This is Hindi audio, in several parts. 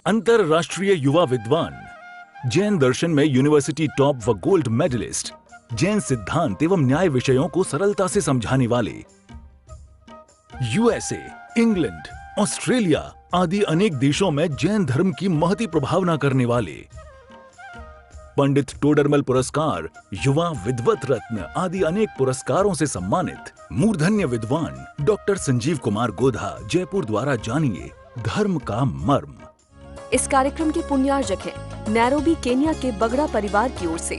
अंतरराष्ट्रीय युवा विद्वान, जैन दर्शन में यूनिवर्सिटी टॉप व गोल्ड मेडलिस्ट, जैन सिद्धांत एवं न्याय विषयों को सरलता से समझाने वाले, यूएसए, इंग्लैंड, ऑस्ट्रेलिया आदि अनेक देशों में जैन धर्म की महती प्रभावना करने वाले, पंडित टोडरमल पुरस्कार, युवा विद्वत रत्न आदि अनेक पुरस्कारों से सम्मानित मूर्धन्य विद्वान डॉक्टर संजीव कुमार गोधा, जयपुर द्वारा जानिए धर्म का मर्म। इस कार्यक्रम के पुण्यार्जक हैं नैरोबी केन्या के बगड़ा परिवार की ओर से।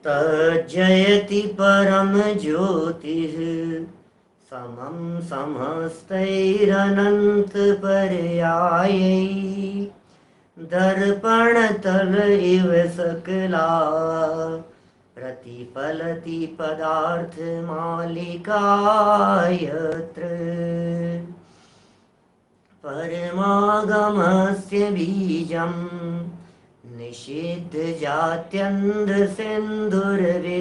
तज्जयति परम ज्योतिः समं समस्तैरनंत पर्यायै दर्पण तल इव सकला प्रतिफलति पदार्थ मालिका यत्र परमागमस्य बीजं निषिद्ध जात्यन्ध सिन्धुर्विधानं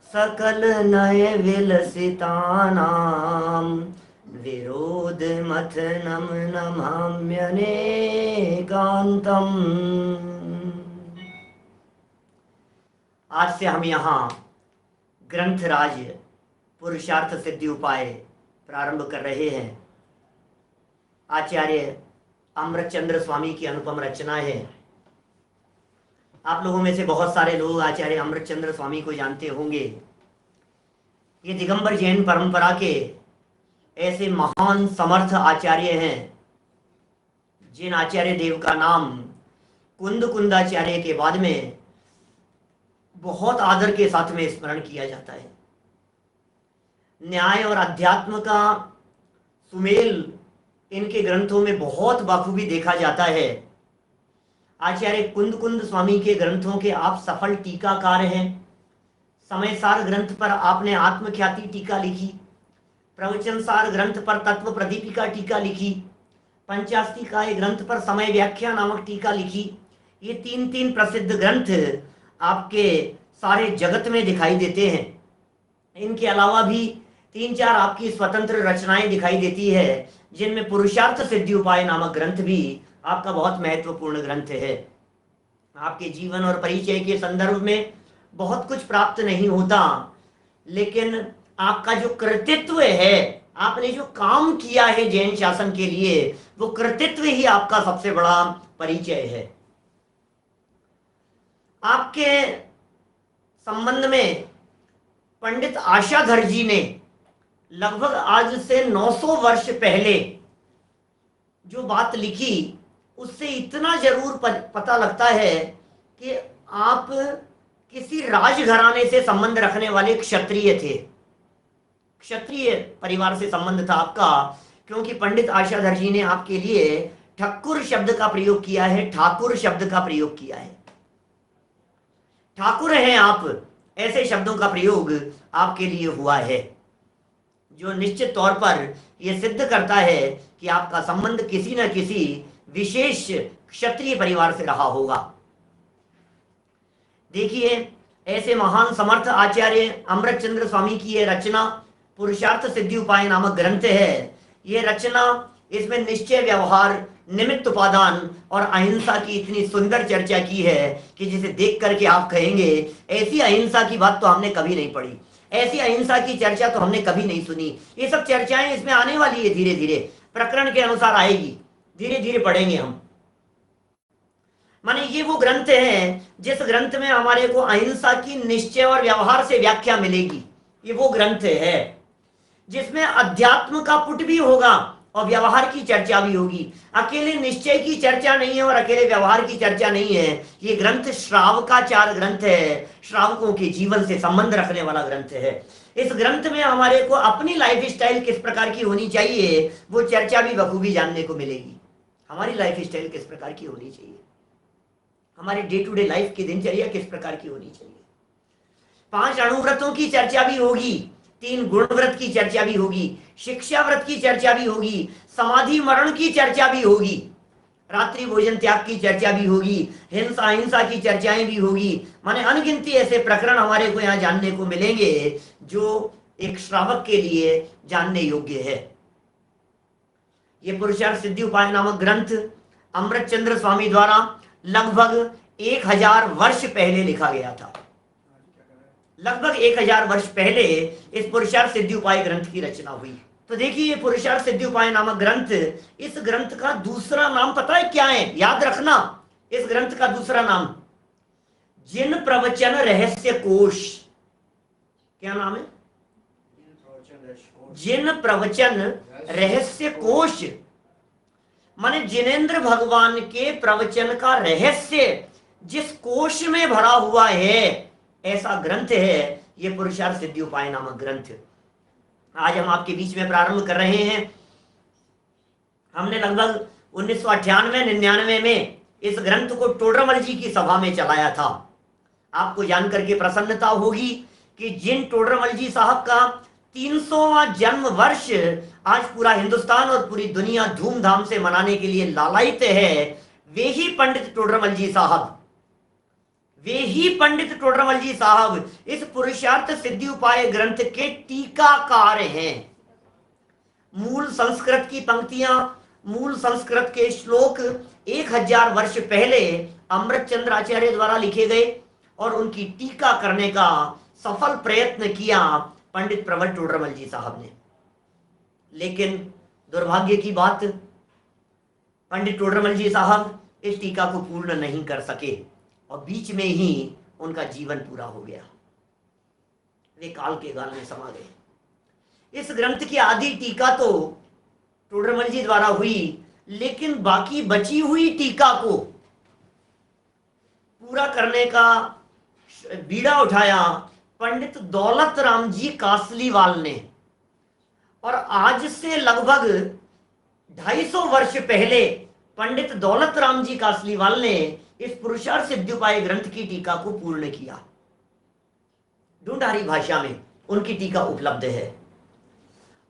सकल नय विलसितानां विरोध मथनम नमाम्यनेकांतम। आज से हम यहाँ ग्रंथराज पुरुषार्थ सिद्धि उपाय प्रारंभ कर रहे हैं। आचार्य अमृतचंद्र स्वामी की अनुपम रचना है। आप लोगों में से बहुत सारे लोग आचार्य अमृतचंद्र स्वामी को जानते होंगे। ये दिगंबर जैन परंपरा के ऐसे महान समर्थ आचार्य हैं जिन आचार्य देव का नाम कुंद कुंदाचार्य के बाद में बहुत आदर के साथ में स्मरण किया जाता है। न्याय और अध्यात्म का सुमेल इनके ग्रंथों में बहुत बखूबी देखा जाता है। आचार्य कुंद कुंद स्वामी के ग्रंथों के आप सफल टीकाकार हैं। समयसार ग्रंथ पर आपने आत्मख्याति टीका लिखी, प्रवचनसार ग्रंथ पर तत्व प्रदीपिका टीका लिखी, पंचास्तिकाय ग्रंथ पर समय व्याख्या नामक टीका लिखी। ये तीन प्रसिद्ध ग्रंथ आपके सारे जगत में दिखाई देते हैं। इनके अलावा भी 3-4 आपकी स्वतंत्र रचनाएं दिखाई देती है, जिनमें पुरुषार्थ सिद्धि उपाय नामक ग्रंथ भी आपका बहुत महत्वपूर्ण ग्रंथ है। आपके जीवन और परिचय के संदर्भ में बहुत कुछ प्राप्त नहीं होता, लेकिन आपका जो कृतित्व है, आपने जो काम किया है जैन शासन के लिए, वो कृतित्व ही आपका सबसे बड़ा परिचय है। आपके संबंध में पंडित आशाधर जी ने लगभग आज से 900 वर्ष पहले जो बात लिखी, उससे इतना जरूर पता लगता है कि आप किसी राजघराने से संबंध रखने वाले क्षत्रिय थे। क्षत्रिय परिवार से संबंध था आपका, क्योंकि पंडित आशाधर जी ने आपके लिए ठक्कुर शब्द का प्रयोग किया है, ठाकुर शब्द का प्रयोग किया है। ठाकुर हैं आप, ऐसे शब्दों का प्रयोग आपके लिए हुआ है, जो निश्चित तौर पर यह सिद्ध करता है कि आपका संबंध किसी न किसी विशेष क्षत्रिय परिवार से रहा होगा। देखिए, ऐसे महान समर्थ आचार्य अमृतचंद्र स्वामी की यह रचना पुरुषार्थ सिद्धि उपाय नामक ग्रंथ है। यह रचना, इसमें निश्चय, व्यवहार, निमित्त उपादान और अहिंसा की इतनी सुंदर चर्चा की है कि जिसे देख करके आप कहेंगे ऐसी अहिंसा की बात तो हमने कभी नहीं पढ़ी, ऐसी अहिंसा की चर्चा तो हमने कभी नहीं सुनी। ये सब चर्चाएं इसमें आने वाली है, धीरे धीरे प्रकरण के अनुसार आएगी, धीरे धीरे पढ़ेंगे हम। माने ये वो ग्रंथ हैं जिस ग्रंथ में हमारे को अहिंसा की निश्चय और व्यवहार से व्याख्या मिलेगी। ये वो ग्रंथ है जिसमें अध्यात्म का पुट भी होगा और व्यवहार की चर्चा भी होगी। अकेले निश्चय की चर्चा नहीं है और अकेले व्यवहार की चर्चा नहीं है। ये ग्रंथ श्रावकाचार ग्रंथ है, श्रावकों के जीवन से संबंध रखने वाला ग्रंथ है। इस ग्रंथ में हमारे को अपनी लाइफ स्टाइल किस प्रकार की होनी चाहिए, वो चर्चा भी बखूबी जानने को मिलेगी। हमारी लाइफ स्टाइल किस प्रकार की होनी चाहिए, हमारी डे टू डे लाइफ की दिनचर्या किस प्रकार की होनी चाहिए। 5 अणुव्रतों की चर्चा भी होगी, 3 गुण व्रत की चर्चा भी होगी, शिक्षा व्रत की चर्चा भी होगी, समाधि मरण की चर्चा भी होगी, रात्रि भोजन त्याग की चर्चा भी होगी, हिंसा अहिंसा की चर्चाएं भी होगी। माने अनगिनती ऐसे प्रकरण हमारे को यहाँ जानने को मिलेंगे जो एक श्रावक के लिए जानने योग्य है। ये पुरुषार्थ सिद्धि उपाय नामक ग्रंथ अमृतचंद्र स्वामी द्वारा लगभग 1000 वर्ष पहले लिखा गया था। लगभग 1000 वर्ष पहले इस पुरुषार्थ सिद्धि उपाय ग्रंथ की रचना हुई। तो देखिए ये पुरुषार्थ सिद्धि उपाय नामक ग्रंथ, इस ग्रंथ का दूसरा नाम पता है क्या है? याद रखना, इस ग्रंथ का दूसरा नाम जिन प्रवचन रहस्य कोश। क्या नाम है? जिन प्रवचन रहस्य कोश। माने जिनेंद्र भगवान के प्रवचन का रहस्य जिस कोश में भरा हुआ है, ऐसा ग्रंथ है ये पुरुषार्थ सिद्धि उपाय नामक ग्रंथ। आज हम आपके बीच में प्रारंभ कर रहे हैं। हमने लगभग 1998-99 में इस ग्रंथ को टोडरमल जी की सभा में चलाया था। आपको जानकर के प्रसन्नता होगी कि जिन टोडरमल जी साहब का 300वां जन्म वर्ष आज पूरा हिंदुस्तान और पूरी दुनिया धूमधाम से मनाने के लिए लालायित है, वे ही पंडित टोडरमल जी साहब, वे ही पंडित टोडरमल जी साहब इस पुरुषार्थ सिद्धि उपाय ग्रंथ के टीकाकार हैं। मूल संस्कृत की पंक्तियां, मूल संस्कृत के श्लोक 1000 वर्ष पहले अमृतचंद्र आचार्य द्वारा लिखे गए और उनकी टीका करने का सफल प्रयत्न किया पंडित प्रबल टोडरमल जी साहब ने। लेकिन दुर्भाग्य की बात, पंडित टोडरमल जी साहब इस टीका को पूर्ण नहीं कर सके और बीच में ही उनका जीवन पूरा हो गया। वे काल के गाल में समा गए। इस ग्रंथ की आधी टीका तो टोडरमल जी द्वारा हुई, लेकिन बाकी बची हुई टीका को पूरा करने का बीड़ा उठाया पंडित दौलत राम जी कासलीवाल ने। और आज से लगभग 250 वर्ष पहले पंडित दौलत राम जी कासलीवाल ने इस पुरुषार्थ सिद्धि उपाय ग्रंथ की टीका को पूर्ण किया। ढूंढारी भाषा में उनकी टीका उपलब्ध है।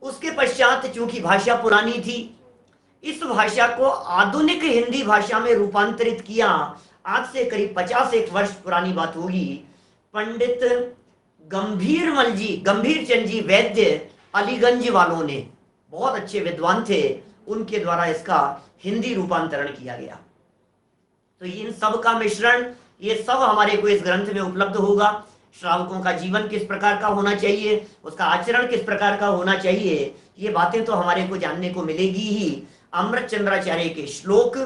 उसके पश्चात चूंकि भाषा पुरानी थी, इस भाषा को आधुनिक हिंदी भाषा में रूपांतरित किया। आज से करीब 51 वर्ष पुरानी बात होगी। पंडित गंभीर चंद जी वैद्य अलीगंज वालों ने, बहुत अच्छे विद्वान थे, उनके द्वारा इसका हिंदी रूपांतरण किया गया। तो इन सब का मिश्रण, ये सब हमारे को इस ग्रंथ में उपलब्ध होगा। श्रावकों का जीवन किस प्रकार का होना चाहिए, उसका आचरण किस प्रकार का होना चाहिए, ये बातें तो हमारे को जानने को मिलेगी ही। अमृतचंद्राचार्य के श्लोक,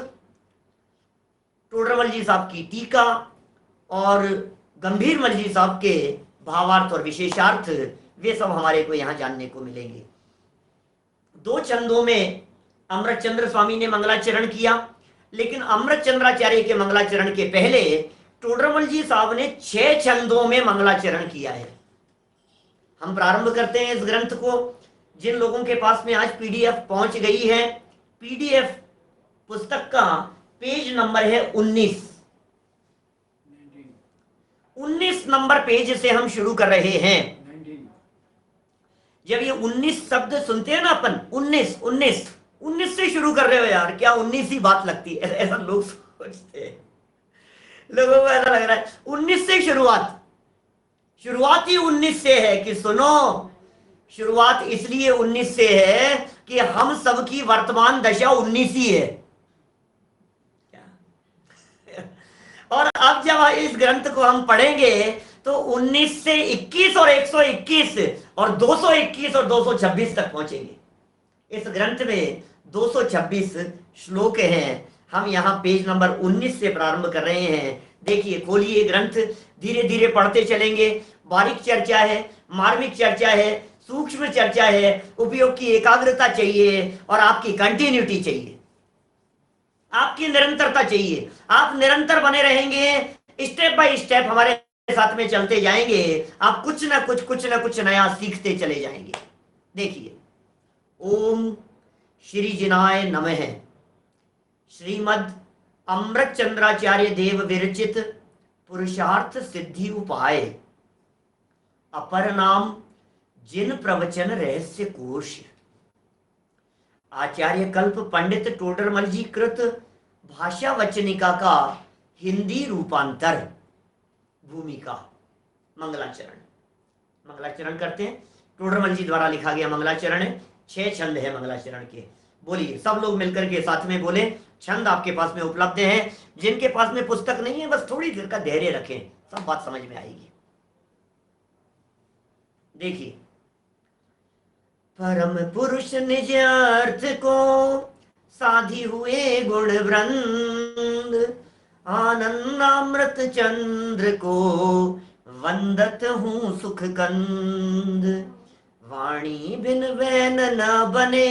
टोडरमल जी साहब की टीका और गंभीरमल जी साहब के भावार्थ और विशेषार्थ, वे सब हमारे को यहाँ जानने को मिलेंगे। 2 छंदों में अमृतचंद्र स्वामी ने मंगलाचरण किया, लेकिन अमृतचंद्राचार्य के मंगलाचरण के पहले टोडरमल जी साहब ने 6 छंदों में मंगलाचरण किया है। हम प्रारंभ करते हैं इस ग्रंथ को। जिन लोगों के पास में आज पीडीएफ पहुंच गई है, पीडीएफ पुस्तक का पेज नंबर है 19 नंबर पेज से हम शुरू कर रहे हैं। जब ये 19 शब्द सुनते हैं ना अपन, 19 से शुरू कर रहे हो यार, क्या 19 ही बात लगती है, ऐसा लोग सोचते हैं। लोगों को ऐसा लग रहा है 19 से शुरुआत ही 19 से है कि सुनो, शुरुआत इसलिए 19 से है कि हम सबकी वर्तमान दशा 19 ही है। और अब जब इस ग्रंथ को हम पढ़ेंगे तो 19 से 21 और 121 और 221 और 226 तक पहुंचेंगे। इस ग्रंथ में 226 श्लोक हैं। हम यहाँ पेज नंबर 19 से प्रारंभ कर रहे हैं। देखिए, खोलिए ग्रंथ, धीरे धीरे पढ़ते चलेंगे। बारीक चर्चा है, मार्मिक चर्चा है, सूक्ष्म चर्चा है, उपयोग की एकाग्रता चाहिए और आपकी कंटिन्यूटी चाहिए, आपकी निरंतरता चाहिए। आप निरंतर बने रहेंगे, स्टेप बाय स्टेप हमारे साथ में चलते जाएंगे, आप कुछ ना कुछ नया सीखते चले जाएंगे। देखिए, ओम श्री जिनाय नमः। श्रीमद् अमृतचंद्राचार्य देव विरचित पुरुषार्थ सिद्धि उपाय, अपर नाम जिन प्रवचन रहस्य कोश, आचार्य कल्प पंडित टोडरमल जी कृत भाषा वचनिका का हिंदी रूपांतर, भूमिका, मंगलाचरण करते हैं। टोडरमल जी द्वारा लिखा गया मंगलाचरण है। 6 छंद है मंगलाचरण के। बोलिए, सब लोग मिलकर के साथ में बोले। छंद आपके पास में उपलब्ध है। जिनके पास में पुस्तक नहीं है बस थोड़ी देर का धैर्य रखें, सब बात समझ में आएगी। देखिए, परम पुरुष निज अर्थ को साधी हुए गुण वृंद, आनंदामृत चंद्र को वंदत हूँ सुख कंद। वाणी बिन वैन न बने,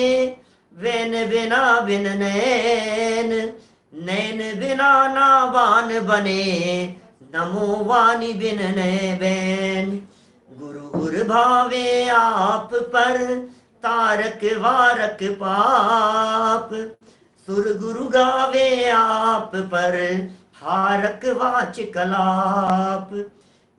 वैन बिना बिन नैन, नैन बिना नावान बने, नमो वाणी बिन नैन। गुरु उर भावे आप पर, तारक वारक पाप, सुर गुरु गावे आप पर, हारक वाच कलाप।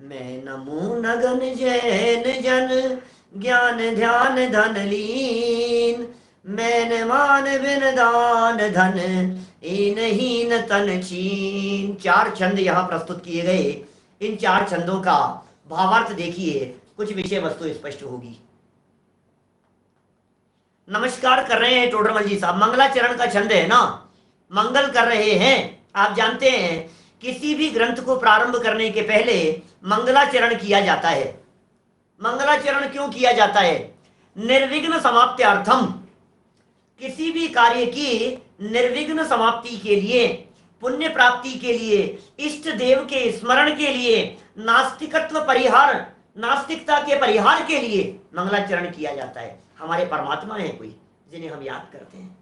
मैं नमो नगन जैन जन, ज्ञान ध्यान धन लीन, मैन मान बिन दान धन, इन हीन तन छीन। 4 छंद यहाँ प्रस्तुत किए गए। इन 4 छंदों का भावार्थ देखिए, कुछ विषय वस्तु स्पष्ट होगी। नमस्कार कर रहे हैं टोडरमल जी साहब, मंगलाचरण का छंद है ना, मंगल कर रहे हैं। आप जानते हैं किसी भी ग्रंथ को प्रारंभ करने के पहले मंगलाचरण किया जाता है। मंगलाचरण क्यों किया जाता है? निर्विघ्न समाप्त्यर्थम, किसी भी कार्य की निर्विघ्न समाप्ति के लिए, पुण्य प्राप्ति के लिए, इष्ट देव के स्मरण के लिए, नास्तिकत्व परिहार, नास्तिकता के परिहार के लिए मंगलाचरण किया जाता है। हमारे परमात्मा है कोई जिन्हें हम याद करते हैं।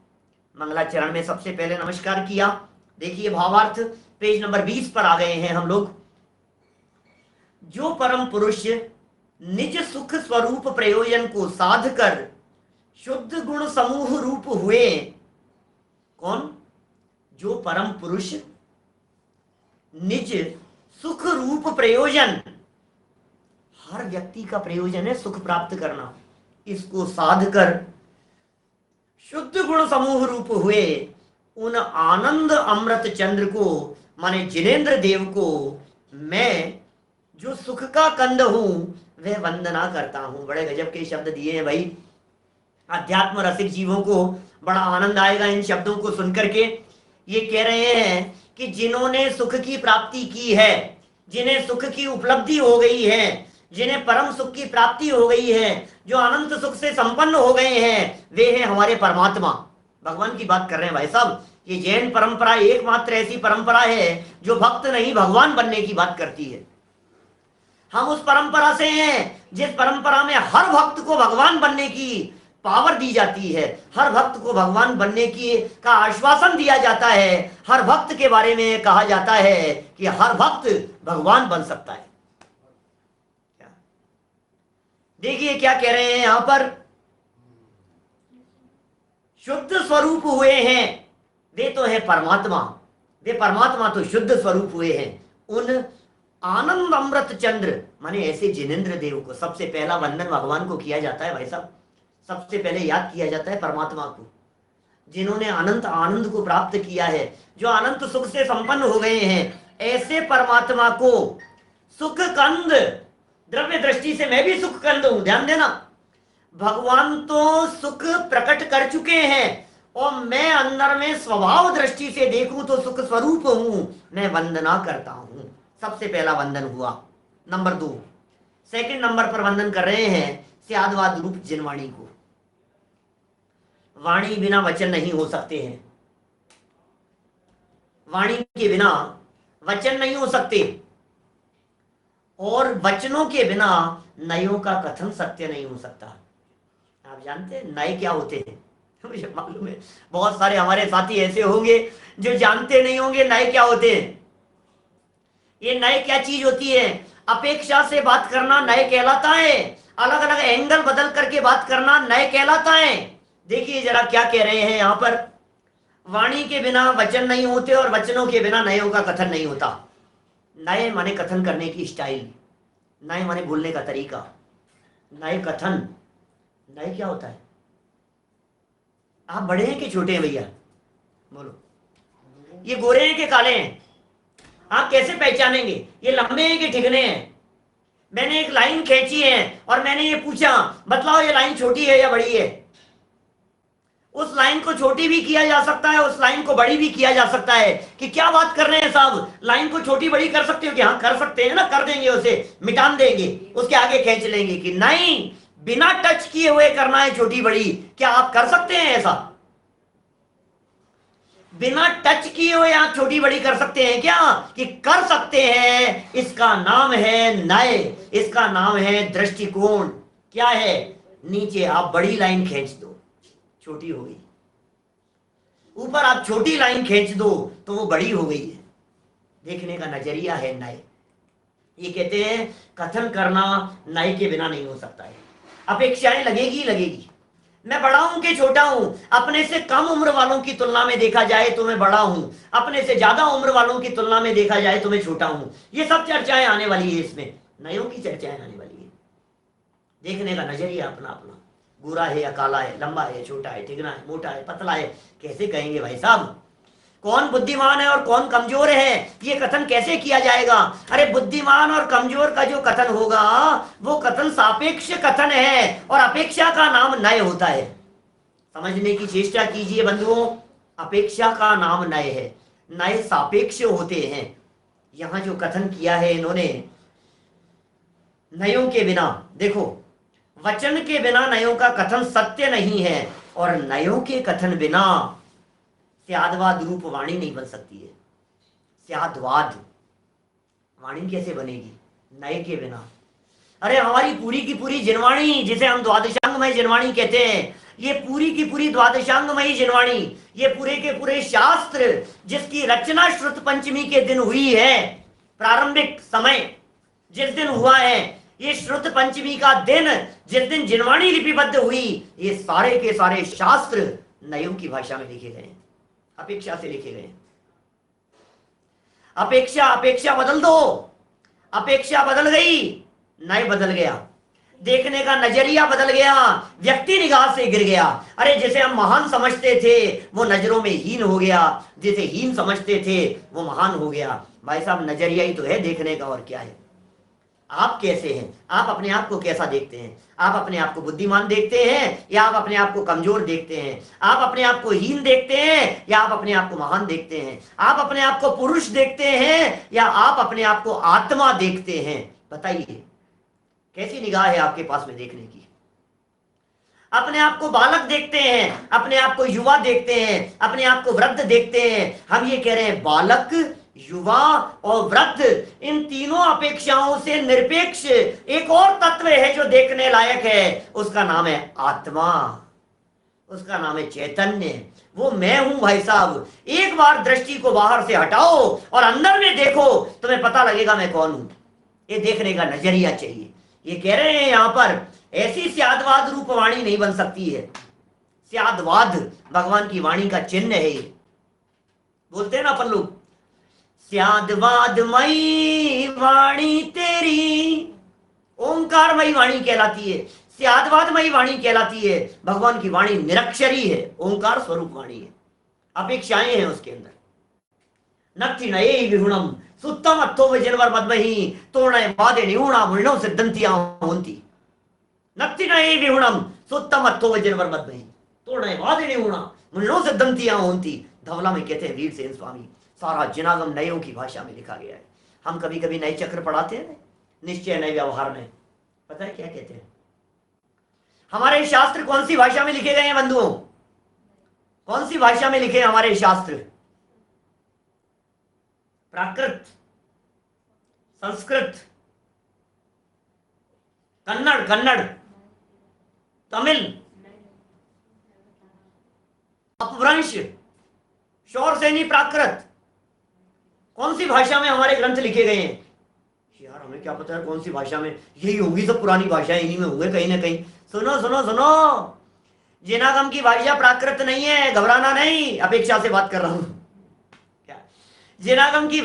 मंगलाचरण में सबसे पहले नमस्कार किया। देखिए भावार्थ, पेज नंबर 20 पर आ गए हैं हम लोग। जो परम पुरुष निज सुख स्वरूप प्रयोजन को साध कर शुद्ध गुण समूह रूप हुए। कौन? जो परम पुरुष निज सुख रूप प्रयोजन, हर व्यक्ति का प्रयोजन है सुख प्राप्त करना, इसको साध कर शुद्ध गुण समूह रूप हुए उन आनंद अमृत चंद्र को, माने जिनेंद्र देव को, मैं जो सुख का कंद हूं वह वंदना करता हूं। बड़े गजब के शब्द दिए हैं भाई। अध्यात्म रसिक जीवों को बड़ा आनंद आएगा इन शब्दों को सुनकर के। ये कह रहे हैं कि जिन्होंने सुख की प्राप्ति की है, जिन्हें सुख की उपलब्धि हो गई है, जिन्हें परम सुख की प्राप्ति हो गई है, जो अनंत सुख से संपन्न हो गए हैं, वे हैं हमारे परमात्मा। भगवान की बात कर रहे हैं भाई साहब। ये जैन परंपरा एकमात्र ऐसी परंपरा है जो भक्त नहीं भगवान बनने की बात करती है। हम उस परंपरा से हैं जिस परंपरा में हर भक्त को भगवान बनने की पावर दी जाती है, हर भक्त को भगवान बनने की का आश्वासन दिया जाता है, हर भक्त के बारे में कहा जाता है कि हर भक्त भगवान बन सकता है। देखिए क्या कह रहे हैं यहां पर, शुद्ध स्वरूप हुए हैं, वे तो है परमात्मा, वे परमात्मा तो शुद्ध स्वरूप हुए हैं। उन आनंद अमृत चंद्र माने ऐसे जिनेंद्र देव को सबसे पहला वंदन भगवान को किया जाता है भाई साहब। सबसे पहले याद किया जाता है परमात्मा को, जिन्होंने अनंत आनंद को प्राप्त किया है, जो अनंत सुख से संपन्न हो गए हैं। ऐसे परमात्मा को सुख कंद, द्रव्य दृष्टि से मैं भी सुख कंद हूं, ध्यान देना। भगवान तो सुख प्रकट कर चुके हैं और मैं अंदर में स्वभाव दृष्टि से देखूं तो सुख स्वरूप हूं, मैं वंदना करता हूं। सबसे पहला वंदन हुआ। नंबर 2, सेकंड नंबर पर वंदन कर रहे हैं स्यादवाद रूप जिनवाणी को। वाणी बिना वचन नहीं हो सकते हैं, वाणी के बिना वचन नहीं हो सकते, और वचनों के बिना नयों का कथन सत्य नहीं हो सकता। आप जानते हैं नए क्या होते हैं? मुझे मालूम है बहुत सारे हमारे साथी ऐसे होंगे जो जानते नहीं होंगे नए क्या होते हैं। ये नए क्या चीज होती है? अपेक्षा से बात करना नए कहलाता है, अलग अलग एंगल बदल करके बात करना नए कहलाता है। देखिए जरा क्या कह रहे हैं यहां पर, वाणी के बिना वचन नहीं होते और वचनों के बिना नयों का कथन नहीं होता। नए माने कथन करने की स्टाइल, नए माने बोलने का तरीका, नए कथन। नए क्या होता है? आप बड़े हैं कि छोटे हैं भैया? बोलो। ये गोरे हैं कि काले हैं? आप कैसे पहचानेंगे ये लंबे हैं कि ठिकने हैं? मैंने एक लाइन खींची है और मैंने ये पूछा, बतलाओ ये लाइन छोटी है या बड़ी है? उस लाइन को छोटी भी किया जा सकता है, उस लाइन को बड़ी भी किया जा सकता है। कि क्या बात कर रहे हैं साहब, लाइन को छोटी बड़ी कर सकते हो? कि हाँ कर सकते हैं ना, कर देंगे, उसे मिटान देंगे, उसके आगे खींच लेंगे। कि नहीं, बिना टच किए हुए करना है छोटी बड़ी। क्या आप कर सकते हैं ऐसा? बिना टच किए हुए आप छोटी बड़ी कर सकते हैं क्या? कि कर सकते हैं। इसका नाम है नय, इसका नाम है दृष्टिकोण। क्या है? नीचे आप बड़ी लाइन खींच दो, छोटी हो गई। ऊपर आप छोटी लाइन खींच दो तो वो बड़ी हो गई है। देखने का नजरिया है नय। ये कहते हैं कथन करना नय के बिना नहीं हो सकता है। अपेक्षाएं लगेगी लगेगी। मैं बड़ा हूं कि छोटा हूं, अपने से कम उम्र वालों की तुलना में देखा जाए तो मैं बड़ा हूं, अपने से ज्यादा उम्र वालों की तुलना में देखा जाए तो मैं छोटा हूं। ये सब चर्चाएं आने वाली है, इसमें नयों की चर्चाएं आने वाली है। देखने का नजरिया अपना अपना, गोरा है या काला है, लंबा है, छोटा है, ठिगना है, मोटा है, पतला है, कैसे कहेंगे भाई साहब? कौन बुद्धिमान है और कौन कमजोर है, ये कथन कैसे किया जाएगा? अरे बुद्धिमान और कमजोर का जो कथन होगा वो कथन सापेक्ष कथन है, और अपेक्षा का नाम नय होता है। समझने की चेष्टा कीजिए बंधुओं, अपेक्षा का नाम नय है, नय सापेक्ष होते हैं। यहां जो कथन किया है इन्होंने, नयों के बिना, देखो वचन के बिना नयों का कथन सत्य नहीं है, और नयों के कथन बिना स्यादवाद रूप वाणी नहीं बन सकती है। स्यादवाद वाणी कैसे बनेगी नय के बिना? अरे हमारी पूरी की पूरी जिनवाणी, जिसे हम द्वादशांगमय जिनवाणी कहते हैं, ये पूरी की पूरी द्वादशांगमयी जिनवाणी, ये पूरे के पूरे शास्त्र जिसकी रचना श्रुत पंचमी के दिन हुई है, प्रारंभिक समय जिस दिन हुआ है, ये श्रुत पंचमी का दिन जिस दिन जिनवाणी लिपिबद्ध हुई, ये सारे के सारे शास्त्र नयों की भाषा में लिखे गए, अपेक्षा से लिखे गए। अपेक्षा, अपेक्षा बदल दो, अपेक्षा बदल गई, नय बदल गया, देखने का नजरिया बदल गया, व्यक्ति निगाह से गिर गया। अरे जिसे हम महान समझते थे वो नजरों में हीन हो गया, जिसे हीन समझते थे वो महान हो गया। भाई साहब नजरिया ही तो है देखने का, और क्या है? आप कैसे हैं? आप अपने आप को कैसा देखते हैं? आप अपने आप को बुद्धिमान देखते हैं या आप अपने आप को कमजोर देखते हैं? आप अपने आप को हीन देखते हैं या आप अपने आप को महान देखते हैं? आप अपने आप को पुरुष देखते हैं या आप अपने आप को आत्मा देखते हैं? बताइए कैसी निगाह है आपके पास में देखने की? अपने आप को बालक देखते हैं, अपने आप को युवा देखते हैं, अपने आप को वृद्ध देखते हैं। हम ये कह रहे हैं बालक, युवा और वृद्ध, इन तीनों अपेक्षाओं से निरपेक्ष एक और तत्व है जो देखने लायक है, उसका नाम है आत्मा, उसका नाम है चैतन्य। वो मैं हूं भाई साहब। एक बार दृष्टि को बाहर से हटाओ और अंदर में देखो, तुम्हें पता लगेगा मैं कौन हूं। ये देखने का नजरिया चाहिए। ये कह रहे हैं यहां पर ऐसी स्यादवाद रूप वाणी नहीं बन सकती है। स्यादवाद भगवान की वाणी का चिन्ह है। ये बोलते हैं ना अपन लोग, स्यादवादमयी वाणी तेरी, ओंकारमयी वाणी कहलाती है, स्यादवादमयी वाणी कहलाती है। भगवान की वाणी निरक्षरी है, ओंकार स्वरूप वाणी है, अपेक्षाएं हैं उसके अंदर। नक्ति नये विहुणम सुत्तम अत्थो वजनवर मदमही तोरणय वादे निहुणा मुनिनो सिद्धंतिया होंती। नक्ति नये विहुणम सुत्तम अत्थो वजनवर मदमही तोरणय वादे निहुणा मुनिनो सिद्धंतिया होंती। धवला में कहते हैं वीरसेन स्वामी, सारा जिनागम नयों की भाषा में लिखा गया है। हम कभी कभी नए चक्र पढ़ाते हैं निश्चय नए व्यवहार में, पता है क्या कहते हैं? हमारे शास्त्र कौन सी भाषा में लिखे गए हैं बंधुओं? कौन सी भाषा में लिखे हैं हमारे शास्त्र? प्राकृत, संस्कृत, कन्नड़, कन्नड़, तमिल, अपभ्रंश, शौरसेनी प्राकृत, कौन सी भाषा में हमारे ग्रंथ लिखे गए हैं? यार हमें क्या पता है कौन सी भाषा में? यही होगी सब पुरानी भाषाएं, इन्हीं में होंगे कहीं ना कहीं। सुनो सुनो सुनो, जिनागम की भाषा प्राकृत नहीं है, घबराना नहीं, अपेक्षा से बात कर रहा हूं। क्या जिनागम की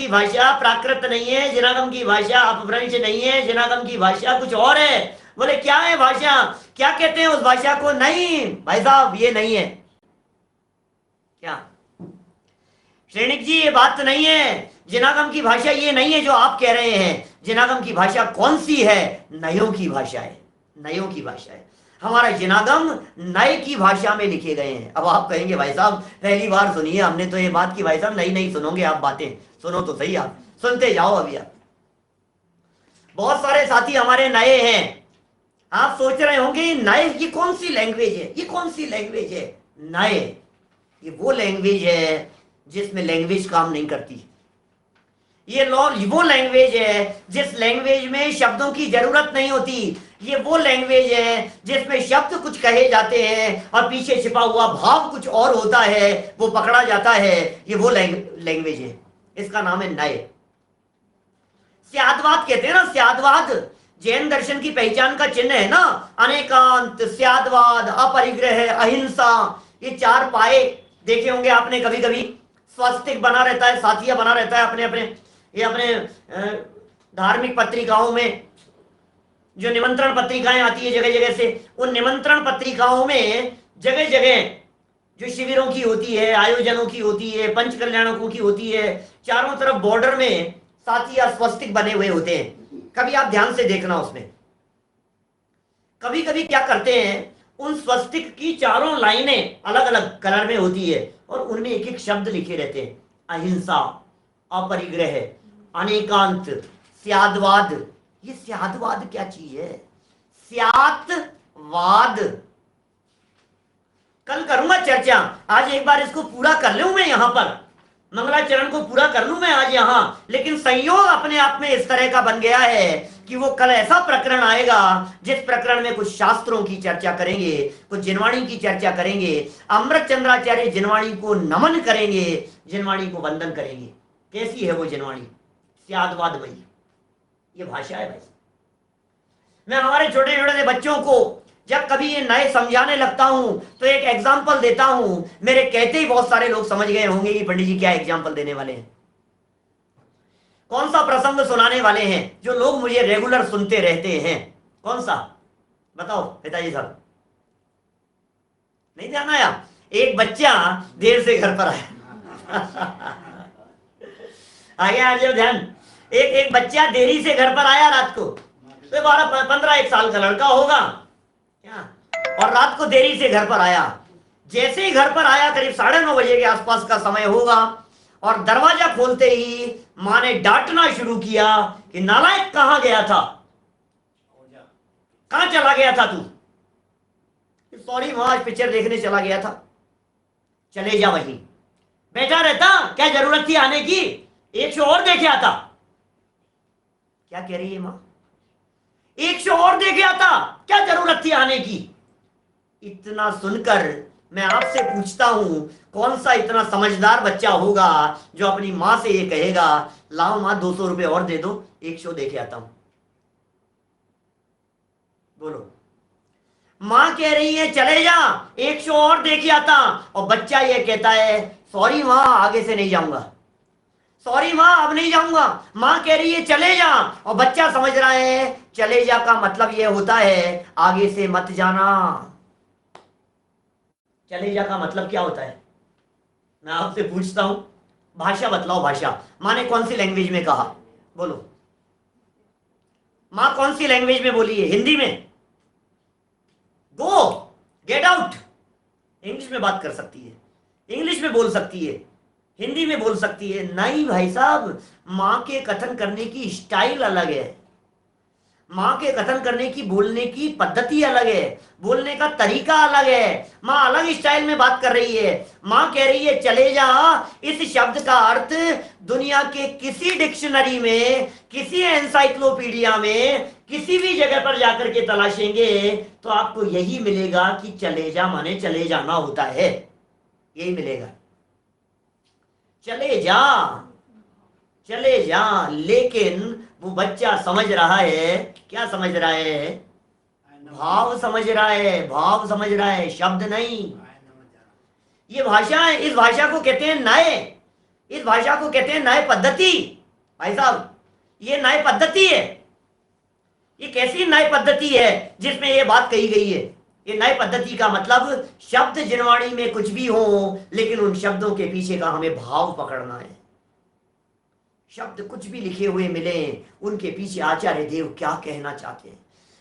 भाषा प्राकृत नहीं है, जिनागम की भाषा अपभ्रंश नहीं है, जिनागम की भाषा कुछ और है। बोले क्या है भाषा? क्या कहते हैं उस भाषा को? नहीं भाई साहब ये नहीं है। क्या श्रेणिक जी ये बात नहीं है, जिनागम की भाषा ये नहीं है जो आप कह रहे हैं। जिनागम की भाषा कौन सी है? नयों की भाषा है, नयों की भाषा है। हमारा जिनागम नए की भाषा में लिखे गए हैं। अब आप कहेंगे भाई साहब पहली बार सुनिए हमने तो ये बात की, भाई साहब नई नई सुनोगे आप बातें, सुनो तो सही, आप सुनते जाओ। अभी आप बहुत सारे साथी हमारे नए हैं, आप सोच रहे होंगे नए ये कौन सी लैंग्वेज है, ये कौन सी लैंग्वेज है। नए ये वो लैंग्वेज है जिसमें लैंग्वेज काम नहीं करती। ये वो लैंग्वेज है जिस लैंग्वेज में शब्दों की जरूरत नहीं होती। ये वो लैंग्वेज है जिसमें शब्द कुछ कहे जाते हैं और पीछे छिपा हुआ भाव कुछ और होता है, वो पकड़ा जाता है। ये वो लैंग्वेज है, इसका नाम है नए। स्यादवाद कहते हैं ना, स्यादवाद जैन दर्शन की पहचान का चिन्ह है ना। अनेकांत, स्यादवाद, अपरिग्रह, अहिंसा, ये चार पाए देखे होंगे आपने कभी कभी। स्वस्तिक बना रहता है, साथिया बना रहता है अपने अपने, ये अपने धार्मिक पत्रिकाओं में जो निमंत्रण पत्रिकाएं आती है जगह जगह से, उन निमंत्रण पत्रिकाओं में जगह जगह जो शिविरों की होती है, आयोजनों की होती है, पंच कल्याणकों की होती है, चारों तरफ बॉर्डर में साथिया स्वस्तिक बने हुए होते हैं। कभी आप ध्यान से देखना, उसमें कभी कभी क्या करते हैं, उन स्वस्तिक की चारों लाइनें अलग अलग कलर में होती है और उनमें एक एक शब्द लिखे रहते हैं। अहिंसा, अपरिग्रह, अनेकांत, स्यादवाद। ये स्यादवाद क्या चीज है? स्यातवाद कल करूंगा चर्चा, आज एक बार इसको पूरा कर लूं मैं, यहां पर मंगलाचरण को पूरा कर लूं मैं आज यहां। लेकिन संयोग अपने आप में इस तरह का बन गया है कि वो कल ऐसा प्रकरण आएगा जिस प्रकरण में कुछ शास्त्रों की चर्चा करेंगे, कुछ जिनवाणी की चर्चा करेंगे, अमृत चंद्राचार्य जिनवाणी को नमन करेंगे, जिनवाणी को वंदन करेंगे। कैसी है वो जिनवाणी? स्यादवादमयी ये भाषा है भाई। मैं हमारे छोटे छोटे बच्चों को जब कभी ये नए समझाने लगता हूं तो एक एग्जाम्पल देता हूं। मेरे कहते ही बहुत सारे लोग समझ गए होंगे कि पंडित जी क्या एग्जाम्पल देने वाले हैं, कौन सा प्रसंग सुनाने वाले हैं जो लोग मुझे रेगुलर सुनते रहते हैं। कौन सा बताओ पिताजी साहब? नहीं ध्यान आया? एक बच्चा देर से घर पर आया आ गया आज ध्यान। एक बच्चा देरी से घर पर आया रात को, तो 12-15 साल का लड़का होगा क्या, और रात को देरी से घर पर आया। जैसे ही घर पर आया करीब 9:30 बजे के आसपास का समय होगा, और दरवाजा खोलते ही मां ने डांटना शुरू किया कि नालायक कहां गया था, कहां चला गया था तू? सॉरी मां आज पिक्चर देखने चला गया था। चले जा वहीं बैठा रहता, क्या जरूरत थी आने की, एक शो और देख आता। क्या कह रही है मां? एक शो और देख आता, क्या जरूरत थी आने की? इतना सुनकर मैं आपसे पूछता हूं, कौन सा इतना समझदार बच्चा होगा जो अपनी मां से ये कहेगा लाओ मां 200 रुपए और दे दो, एक शो देखे आता हूं। बोलो, मां कह रही है चले जा एक शो और देखे आता, और बच्चा ये कहता है सॉरी मां आगे से नहीं जाऊंगा, सॉरी मां अब नहीं जाऊंगा। मां कह रही है चले जा, और बच्चा समझ रहा है चले जा का मतलब यह होता है आगे से मत जाना। चले जा का मतलब क्या होता है? मैं आपसे पूछता हूं, भाषा बतलाओ, भाषा। मां ने कौन सी लैंग्वेज में कहा? बोलो, मां कौन सी लैंग्वेज में बोली है? हिंदी में गो, गेट आउट। इंग्लिश में बात कर सकती है, इंग्लिश में बोल सकती है, हिंदी में बोल सकती है। नहीं भाई साहब, मां के कथन करने की स्टाइल अलग है, मां के कथन करने की, बोलने की पद्धति अलग है, बोलने का तरीका अलग है। मां अलग स्टाइल में बात कर रही है। मां कह रही है चले जा, इस शब्द का अर्थ दुनिया के किसी डिक्शनरी में, किसी एनसाइक्लोपीडिया में, किसी भी जगह पर जाकर के तलाशेंगे तो आपको यही मिलेगा कि चले जा माने चले जाना होता है, यही मिलेगा, चले जा, चले जा। लेकिन वो बच्चा समझ रहा है, क्या समझ रहा है? भाव समझ रहा है, भाव समझ रहा है, शब्द नहीं। ये भाषा है, इस भाषा को कहते हैं नए, इस भाषा को कहते हैं नए पद्धति। भाई साहब ये नए पद्धति है। ये कैसी नई पद्धति है जिसमें ये बात कही गई है? ये नई पद्धति का मतलब शब्द जिनवाणी में कुछ भी हो, लेकिन उन शब्दों के पीछे का हमें भाव पकड़ना है। शब्द कुछ भी लिखे हुए मिले, उनके पीछे आचार्य देव क्या कहना चाहते हैं।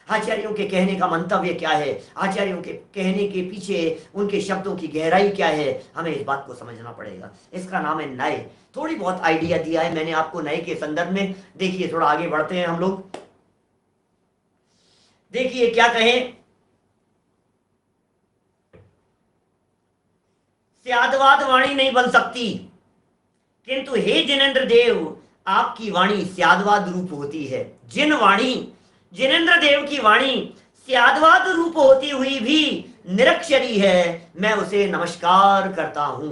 आचार्यों के कहने का मंतव्य क्या है, आचार्यों के कहने के पीछे उनके शब्दों की गहराई क्या है, हमें इस बात को समझना पड़ेगा। इसका नाम है नए। थोड़ी बहुत आइडिया दिया है मैंने आपको नए के संदर्भ में। देखिए थोड़ा आगे बढ़ते हैं हम लोग। देखिए क्या कहें, स्यादवाद वाणी नहीं बन सकती, किंतु हे जिनेन्द्र देव आपकी वाणी स्यादवाद रूप होती है। जिनेन्द्र देव की वाणी स्यादवाद रूप होती हुई भी निरक्षरी है, मैं उसे नमस्कार करता हूं।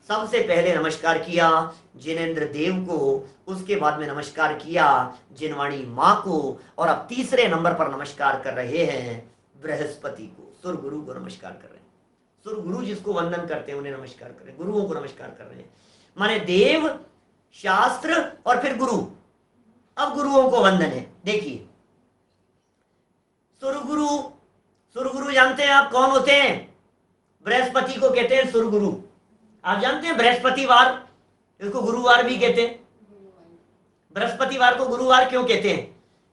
सबसे पहले नमस्कार किया जिनेन्द्र देव को, उसके बाद में नमस्कार किया जिनवाणी मां को, और अब तीसरे नंबर पर नमस्कार कर रहे हैं बृहस्पति को, सुर गुरु को नमस्कार कर रहे हैं। सुर गुरु जिसको वंदन करते हैं उन्हें नमस्कार करें, गुरुओं को नमस्कार कर रहे हैं। माने देव, शास्त्र और फिर गुरु। अब गुरुओं को वंदन है। देखिए सुरगुरु जानते हैं आप कौन होते हैं? बृहस्पति को कहते हैं सुरगुरु। आप जानते हैं बृहस्पतिवार, इसको गुरुवार भी कहते हैं। बृहस्पतिवार को गुरुवार क्यों कहते हैं?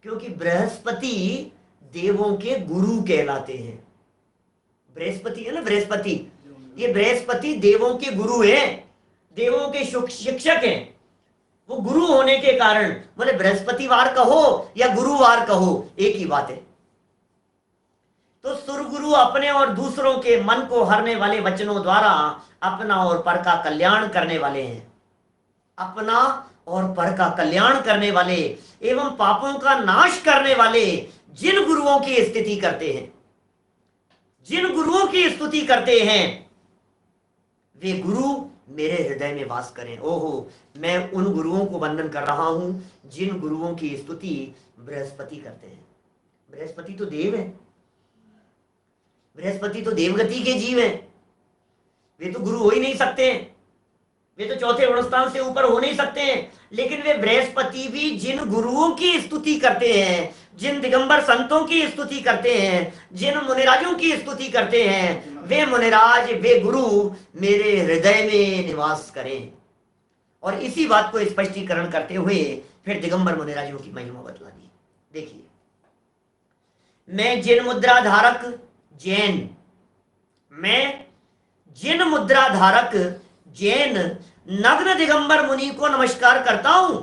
क्योंकि बृहस्पति देवों के गुरु कहलाते हैं। बृहस्पति है ना, बृहस्पति, ये बृहस्पति देवों के गुरु हैं, देवों के शिक्षक हैं। वो गुरु होने के कारण, बोले बृहस्पतिवार कहो या गुरुवार कहो एक ही बात है। तो सुरगुरु अपने और दूसरों के मन को हरने वाले वचनों द्वारा अपना और पर का कल्याण करने वाले हैं। अपना और पर का कल्याण करने वाले एवं पापों का नाश करने वाले जिन गुरुओं की स्तुति करते हैं, जिन गुरुओं की स्तुति करते हैं, वे गुरु मेरे हृदय में वास करें। ओहो, मैं उन गुरुओं को वंदन कर रहा हूं जिन गुरुओं की स्तुति बृहस्पति करते हैं। बृहस्पति तो देव है, बृहस्पति तो देवगति के जीव हैं, वे तो गुरु हो ही नहीं सकते, वे तो चौथे गुणस्थान से ऊपर हो नहीं सकते हैं। लेकिन वे बृहस्पति भी जिन गुरुओं की स्तुति करते हैं, जिन दिगंबर संतों की स्तुति करते हैं, जिन मुनिराजों की स्तुति करते हैं, वे मुनिराज, वे गुरु मेरे हृदय में निवास करें। और इसी बात को स्पष्टीकरण करते हुए फिर दिगंबर मुनिराजों की महिमा बतला दी। देखिए, मैं जिन मुद्रा धारक जैन, मैं जिन मुद्रा धारक जैन नग्न दिगंबर मुनि को नमस्कार करता हूं।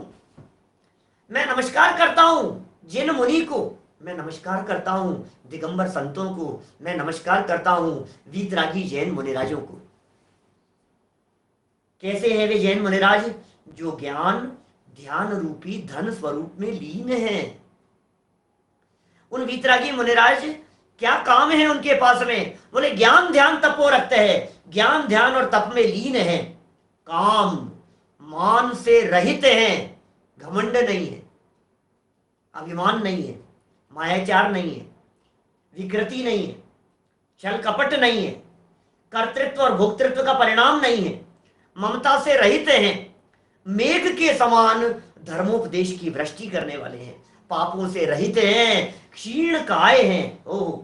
मैं नमस्कार करता हूं जिन मुनि को, मैं नमस्कार करता हूं दिगंबर संतों को, मैं नमस्कार करता हूं वीतरागी जैन मुनिराजों को। कैसे हैं वे जैन मुनिराज? जो ज्ञान ध्यान रूपी धन स्वरूप में लीन है। उन वीतरागी मुनिराज क्या काम है उनके पास में? बोले ज्ञान ध्यान तपो रखते हैं, ज्ञान ध्यान और तप में लीन है, काम मान से रहित हैं, घमंड नहीं है, अभिमान नहीं है, मायाचार नहीं है, विकृति नहीं है, छल कपट नहीं है, कर्तृत्व और भोक्तृत्व का परिणाम नहीं है, ममता से रहित हैं, मेघ के समान धर्मोपदेश की वृष्टि करने वाले हैं, पापों से रहित हैं, क्षीण काय हैं। ओह,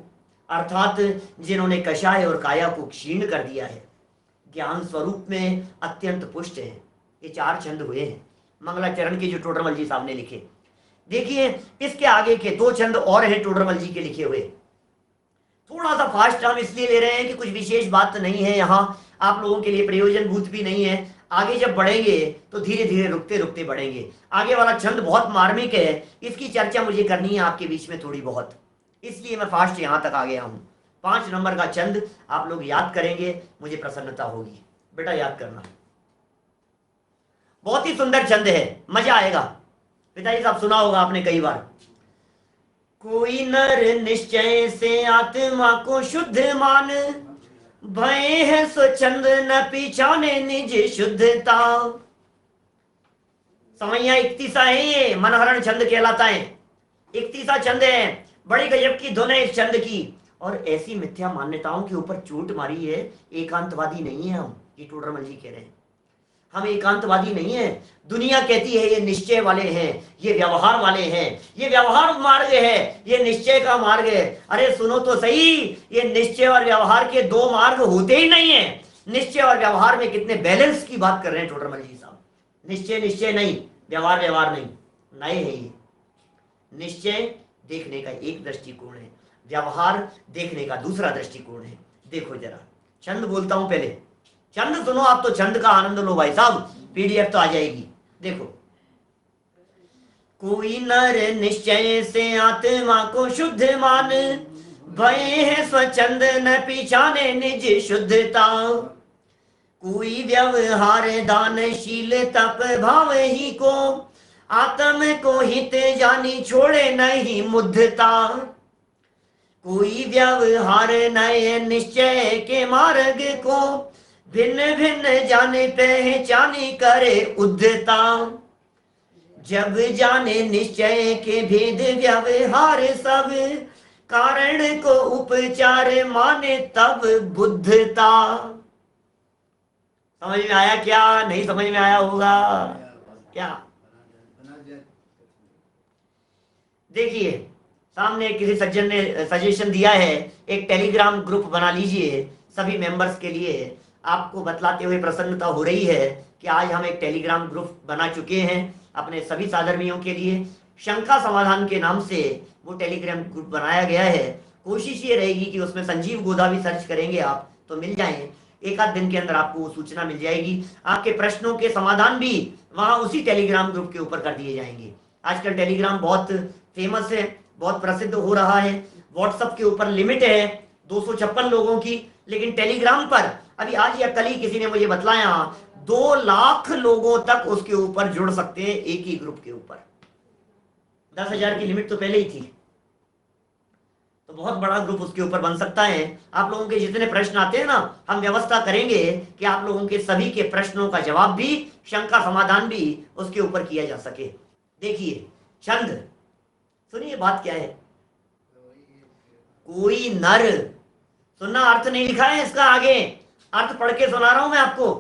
अर्थात जिन्होंने कषाय और काया को क्षीण कर दिया है, ज्ञान स्वरूप में अत्यंत पुष्ट है। ये 4 छंद हुए हैं मंगलाचरण के जो टोडरमल जी साहब ने लिखे। देखिए इसके आगे के 2 छंद और हैं टोडरमल जी के लिखे हुए। थोड़ा सा फास्ट हम इसलिए ले रहे हैं कि कुछ विशेष बात नहीं है यहाँ, आप लोगों के लिए प्रयोजनभूत भी नहीं है। आगे जब बढ़ेंगे तो धीरे धीरे रुकते रुकते बढ़ेंगे। आगे वाला छंद बहुत मार्मिक है, इसकी चर्चा मुझे करनी है आपके बीच में थोड़ी बहुत, इसलिए मैं फास्ट यहां तक आ गया हूं। 5 नंबर का छंद आप लोग याद करेंगे, मुझे प्रसन्नता होगी। बेटा याद करना, बहुत ही सुंदर छंद है, मजा आएगा। पिताजी साहब सुना होगा आपने कई बार। कोई नर निश्चय से आत्मा को शुद्ध मान, भय है स्वच्छंद न पीछाने निज शुद्धता। समैया 31 है, ये मनहरण छंद कहलाता है। 31 छंद है, बड़ी गजब की धुन है इस छंद की। और ऐसी मिथ्या मान्यताओं के ऊपर चोट मारी है। एकांतवादी नहीं है हम, ये टोडरमल जी कह रहे हैं, हम एकांतवादी नहीं है। दुनिया कहती है ये निश्चय वाले हैं, ये व्यवहार वाले हैं, ये व्यवहार मार्ग है, ये निश्चय का मार्ग है। अरे सुनो तो सही, ये निश्चय और व्यवहार के 2 मार्ग होते ही नहीं है। निश्चय और व्यवहार में कितने बैलेंस की बात कर रहे हैं टोडरमल जी साहब। निश्चय निश्चय नहीं, व्यवहार व्यवहार नहीं, नए है ये। निश्चय देखने का एक दृष्टिकोण है, व्यवहार देखने का दूसरा दृष्टिकोण है। देखो जरा, छंद बोलता हूं पहले, छंद सुनो आप, तो छंद का आनंद लो भाई साहब, पीडीएफ तो आ जाएगी। देखो, कोई नर निश्चय से आत्मा को शुद्ध मान, भय है स्वच्छंद न पीछाने निज शुद्धता। कोई व्यवहार दानशील तप भाव ही को, आत्म को हित जानी छोड़े नहीं मुद्धता। कोई व्यवहार नए निश्चय के मार्ग को, भिन्न भिन्न जाने पहचानी करे उद्धता। जब जाने निश्चय के भेद व्यवहार सब, कारण को उपचार माने तब बुद्धता। समझ में आया क्या? नहीं समझ में आया होगा क्या? देखिए, सामने किसी सज्जन ने सजेशन दिया है, एक टेलीग्राम ग्रुप बना लीजिए सभी मेंबर्स के लिए। आपको बतलाते हुए प्रसन्नता हो रही है कि आज हम एक टेलीग्राम ग्रुप बना चुके हैं अपने सभी साधर्मियों के लिए। शंका समाधान के नाम से वो टेलीग्राम ग्रुप बनाया गया है। कोशिश ये रहेगी कि उसमें संजीव गोधा भी सर्च करेंगे आप तो मिल जाएंगे। एक आध दिन के अंदर आपको वो सूचना मिल जाएगी। आपके प्रश्नों के समाधान भी वहां उसी टेलीग्राम ग्रुप के ऊपर कर दिए जाएंगे। आजकल टेलीग्राम बहुत फेमस है, बहुत प्रसिद्ध हो रहा है। व्हाट्सएप के ऊपर लिमिट है 256 लोगों की, लेकिन टेलीग्राम पर अभी आज या कल ही किसी ने मुझे बतलाया 2 लाख लोगों तक उसके ऊपर जुड़ सकते हैं एक ही ग्रुप के ऊपर। 10,000 की लिमिट तो पहले ही थी, तो बहुत बड़ा ग्रुप उसके ऊपर बन सकता है। आप लोगों के जितने प्रश्न आते हैं ना, हम व्यवस्था करेंगे कि आप लोगों के सभी के प्रश्नों का जवाब भी, शंका समाधान भी उसके ऊपर किया जा सके। देखिए छंद, सुनिए बात क्या है। कोई नर, सुनना, अर्थ नहीं लिखा है इसका, आगे अर्थ पढ़ के सुना रहा हूं मैं आपको।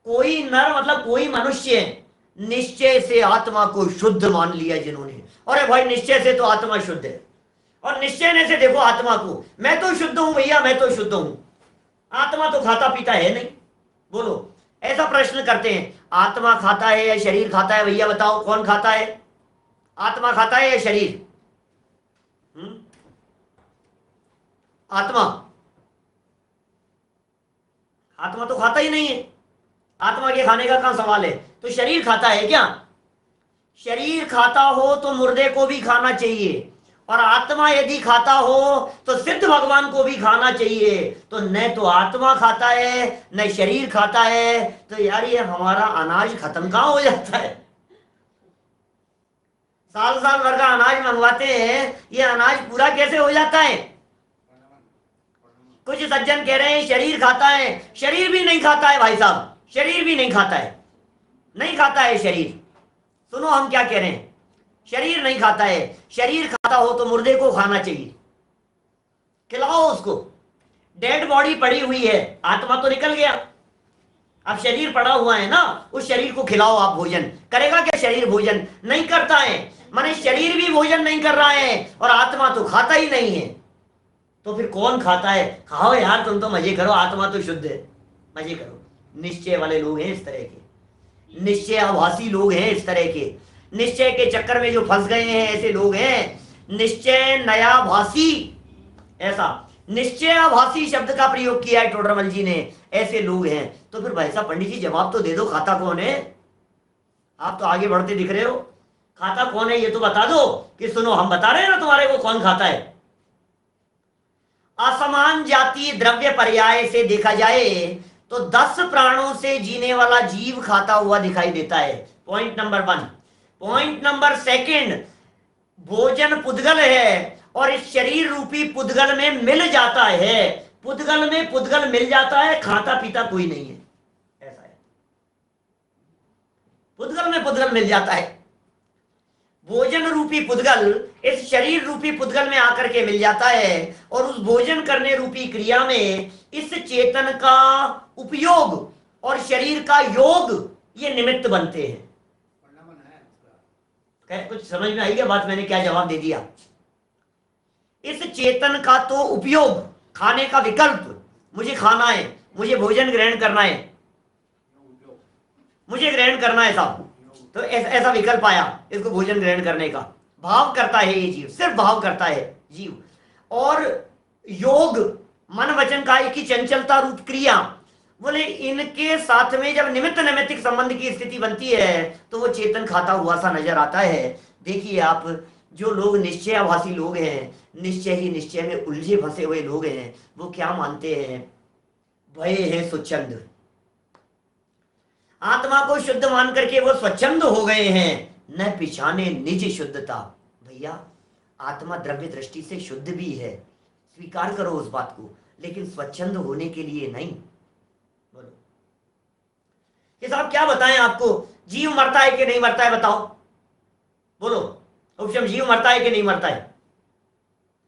कोई नर मतलब कोई मनुष्य निश्चय से आत्मा को शुद्ध मान लिया जिन्होंने। अरे भाई निश्चय से तो आत्मा शुद्ध है, और निश्चय ने से देखो आत्मा को, मैं तो शुद्ध हूं भैया, मैं तो शुद्ध हूं, आत्मा तो खाता पीता है नहीं। बोलो, ऐसा प्रश्न करते हैं, आत्मा खाता है या शरीर खाता है? भैया बताओ कौन खाता है? आत्मा खाता है या शरीर? आत्मा, आत्मा तो खाता ही नहीं है। आत्मा के खाने का कहां सवाल है? तो शरीर खाता है क्या? शरीर खाता हो तो मुर्दे को भी खाना चाहिए, और आत्मा यदि खाता हो तो सिद्ध भगवान को भी खाना चाहिए। तो न तो आत्मा खाता है न शरीर खाता है, तो यार ये हमारा अनाज खत्म कहां हो जाता है? साल साल भर का अनाज मंगवाते हैं, ये अनाज पूरा कैसे हो जाता है? कुछ सज्जन कह रहे हैं शरीर खाता है, शरीर भी नहीं खाता है भाई साहब, शरीर भी नहीं खाता है, नहीं खाता है शरीर। सुनो हम क्या कह रहे हैं, शरीर नहीं खाता है। शरीर खाता हो तो मुर्दे को खाना चाहिए, खिलाओ उसको। डेड बॉडी पड़ी हुई है, आत्मा तो निकल गया, अब शरीर पड़ा हुआ है ना, उस शरीर को खिलाओ आप भोजन। करेगा क्या शरीर भोजन? नहीं करता है। माने शरीर भी भोजन नहीं कर रहा है और आत्मा तो खाता ही नहीं है। तो फिर कौन खाता है? खाओ यार, तुम तो मजे करो, आत्मा तो शुद्ध है, मजे करो। निश्चय वाले लोग हैं इस तरह के, निश्चय आभासी लोग हैं इस तरह के, निश्चय के चक्कर में जो फंस गए हैं ऐसे लोग हैं। निश्चय नया भासी, ऐसा निश्चयाभासी शब्द का प्रयोग किया है टोडरमल जी ने, ऐसे लोग हैं। तो फिर भाई साहब पंडित जी जवाब तो दे दो, खाता कौन है? आप तो आगे बढ़ते दिख रहे हो, खाता कौन है ये तो बता दो। कि सुनो हम बता रहे हैं ना तुम्हारे को कौन खाता है। असमान जाति द्रव्य पर्याय से देखा जाए तो 10 प्राणों से जीने वाला जीव खाता हुआ दिखाई देता है। Point number 1। पॉइंट नंबर 2, भोजन पुद्गल है और इस शरीर रूपी पुद्गल में मिल जाता है। पुद्गल में पुद्गल मिल जाता है, खाता पीता कोई नहीं है, ऐसा है। पुद्गल में पुद्गल मिल जाता है, भोजन रूपी पुद्गल इस शरीर रूपी पुद्गल में आकर के मिल जाता है, और उस भोजन करने रूपी क्रिया में इस चेतन का उपयोग और शरीर का योग ये निमित्त बनते हैं। कुछ समझ में आई क्या बात? मैंने क्या जवाब दे दिया? इस चेतन का तो उपयोग, खाने का विकल्प, मुझे खाना है, मुझे भोजन ग्रहण करना है, मुझे ग्रहण करना है साहब, तो ऐसा विकल्प आया इसको भोजन ग्रहण करने का। भाव करता है ये जीव, सिर्फ भाव करता है जीव। और योग मन वचन काय की चंचलता रूप क्रिया, बोले इनके साथ में जब निमित्त नैमित्तिक संबंध की स्थिति बनती है तो वो चेतन खाता हुआ सा नजर आता है। देखिए आप, जो लोग निश्चयाभासी लोग हैं, निश्चय ही निश्चय में उलझे फंसे हुए लोग हैं, वो क्या मानते हैं, भय है स्वच्छंद, आत्मा को शुद्ध मान करके वो स्वच्छंद हो गए हैं, न पिछाने निज शुद्धता। भैया आत्मा द्रव्य दृष्टि से शुद्ध भी है, स्वीकार करो उस बात को, लेकिन स्वच्छंद होने के लिए नहीं। बोलो ये साहब क्या बताएं आपको, जीव मरता है कि नहीं मरता है, बताओ बोलो उपशम, जीव मरता है कि नहीं मरता है,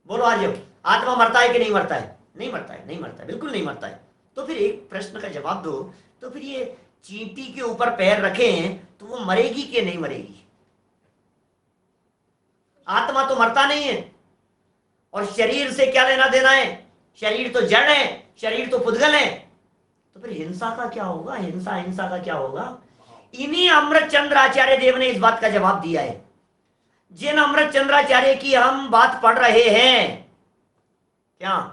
बोलो आज आत्मा मरता है कि नहीं मरता है, नहीं मरता है, नहीं मरता है, बिल्कुल नहीं मरता है। तो फिर एक प्रश्न का जवाब दो, तो फिर ये चींटी के ऊपर पैर रखें तो वो मरेगी कि नहीं मरेगी? आत्मा तो मरता नहीं है, और शरीर से क्या लेना देना है, शरीर तो जड़ है, शरीर तो पुद्गल है, तो फिर हिंसा का क्या होगा, हिंसा का क्या होगा? इन्हीं अमृत चंद्राचार्य देव ने इस बात का जवाब दिया है। जिन अमृत चंद्राचार्य की हम बात पढ़ रहे हैं, क्या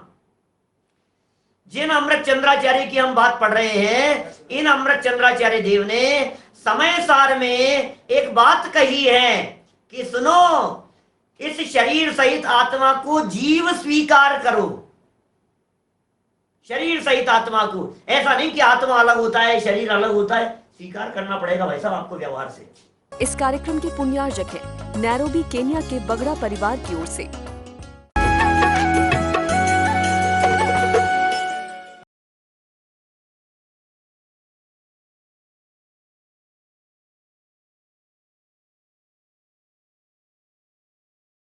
जिन अमृत चंद्राचार्य की हम बात पढ़ रहे हैं, इन अमृत चंद्राचार्य देव ने समय सार में एक बात कही है कि सुनो, इस शरीर सहित आत्मा को जीव स्वीकार करो, शरीर सहित आत्मा को। ऐसा नहीं कि आत्मा अलग होता है शरीर अलग होता है, स्वीकार करना पड़ेगा भाई साहब आपको व्यवहार से। इस कार्यक्रम के पुण्यार्जक हैं नैरोबी केन्या के बगड़ा परिवार की ओर से